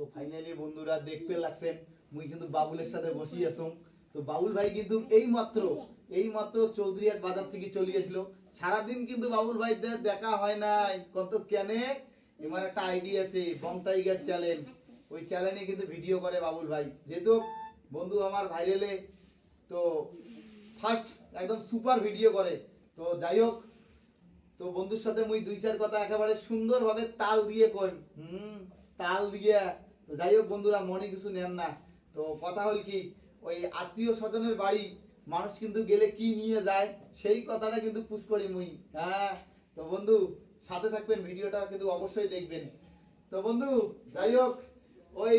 তো ফাইনালি বন্ধুরা দেখতে লাগছেন মুই কিন্তু বাবুলের সাথে বসি আছুম। তো বাবুল ভাই কিন্তু এই মাত্র চৌধুরীহাট বাজার থেকে চলে আসলো। সারাদিন কিন্তু বাবুল ভাই দেখা হয় নাই কত কেনে এবার একটা আইডিয়া আছে বং টাইগার চ্যানেল, ওই চ্যানেলে কিন্তু ভিডিও করে বাবুল ভাই, যেহেতু বন্ধু আমার ভাইরালে তো ফার্স্ট একদম সুপার ভিডিও করে। তো যাই হোক, তো বন্ধুর সাথে মুই দুই চার কথা একেবারে সুন্দরভাবে তাল দিয়ে কই তাল দিয়ে। তো যাই হোক বন্ধুরা, মনে কিছু নেন না। তো কথা হল কি, ওই আত্মীয় স্বজনের বাড়ি মানুষ কিন্তু গেলে কি নিয়ে যায় সেই কথাটা কিন্তু পুশ করি মুই। হ্যাঁ, তো বন্ধু সাথে থাকবেন, ভিডিওটা কিন্তু অবশ্যই দেখবেন। তো বন্ধু যাই হোক, ওই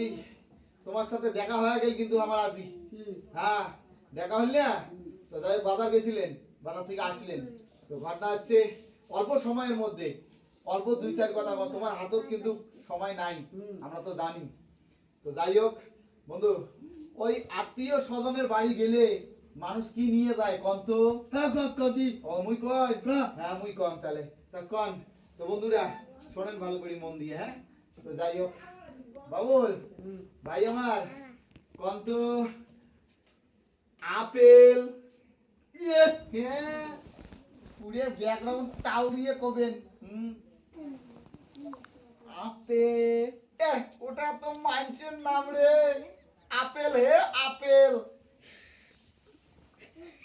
তোমার সাথে দেখা হয়ে গেল কিন্তু আমার আজি। হ্যাঁ দেখা হল না? তো যাই হোক, বাজার গেছিলেন, বাজার থেকে আসলেন, তো ঘটনা হচ্ছে অল্প সময়ের মধ্যে অল্প দুই চার কথা বল, তোমার হাতত কিন্তু সময় নাই, আমরা তো জানি। তো যাই হোক বন্ধু, ওই আত্মীয় স্বজনের বাড়ি গেলে মানুষ কি নিয়ে যায় কন তো? ও মুই কই, হ্যাঁ মুই কম তাহলে, তা কন। তো বন্ধুরা শোনেন ভালো করে মন দিয়ে। হ্যাঁ, তো যাই হোক বাবুল ভাই আমার কন তো আপেল, হ্যাঁ পুরে ব্যাকগ্রাউন্ড তাল দিয়ে কবেন। আপেল, ওটা তো মানুষের নাম রে, আপেল হে আপেল।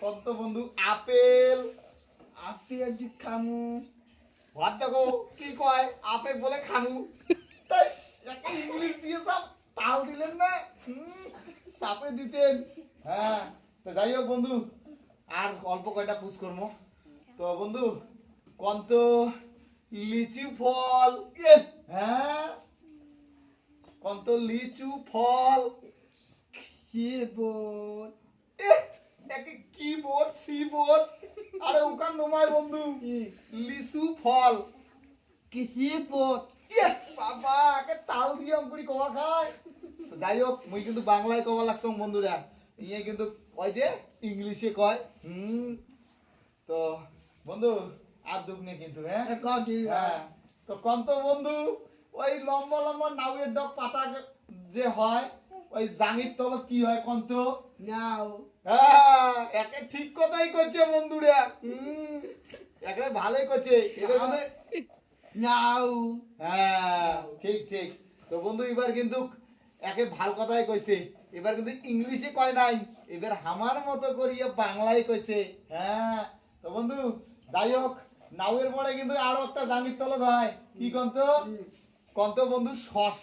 কত বন্ধু আপেল, আপেল দি খামু, ভাত দেখো কি কয় আপেল বলে খামু, তাই একটা ইংলিশ দিয়ে সব তাল দিলেন না, চাপে দিতেন। হ্যাঁ, তো যাই হোক বন্ধু, আর অল্প কয়টা পুষ করবো। তো বন্ধু কন তো লিচু ফল, হ্যাঁ কন তো লিচু ফল, কিবোর্ড, কিবোর্ড সিবোর্ড, আরে ওখান নমায় বন্ধু, লিচু ফল কিবোর্ড, বাবা কে তাল দিয়ে অঙ্কুরি কবা খায়। তো যাই হোক, মুই কিন্তু বাংলায় কবা লাগছম বন্ধুরা, ইয়ে কিন্তু ওই যে ইংলিশে কয়। তো বন্ধু আর দুঃখ নেই কিন্তু। হ্যাঁ, তো কন তো বন্ধু ওই লম্বা লম্বা নাউয়ের ডগ পাতা যে হয় ওই জাঙির তলত কি হয় কন তো? নাও। হ্যাঁ, একে ঠিক কথাই কইছে বন্ধুরা, একে ভালোই কইছে, এদের মধ্যে নাও। হ্যাঁ ঠিক ঠিক। তো বন্ধু এবার কিন্তু একে ভাল কথাই কইছে, এবার কিন্তু ইংলিশে কয় নাই, এবার আমার মতো করিয়ে বাংলায় কইছে। হ্যাঁ, তো বন্ধু যাই হোক, নাউয়ের পরে কিন্তু আরো একটা জামির তলত হয় কি কন্ত, কন্ত বন্ধু শস।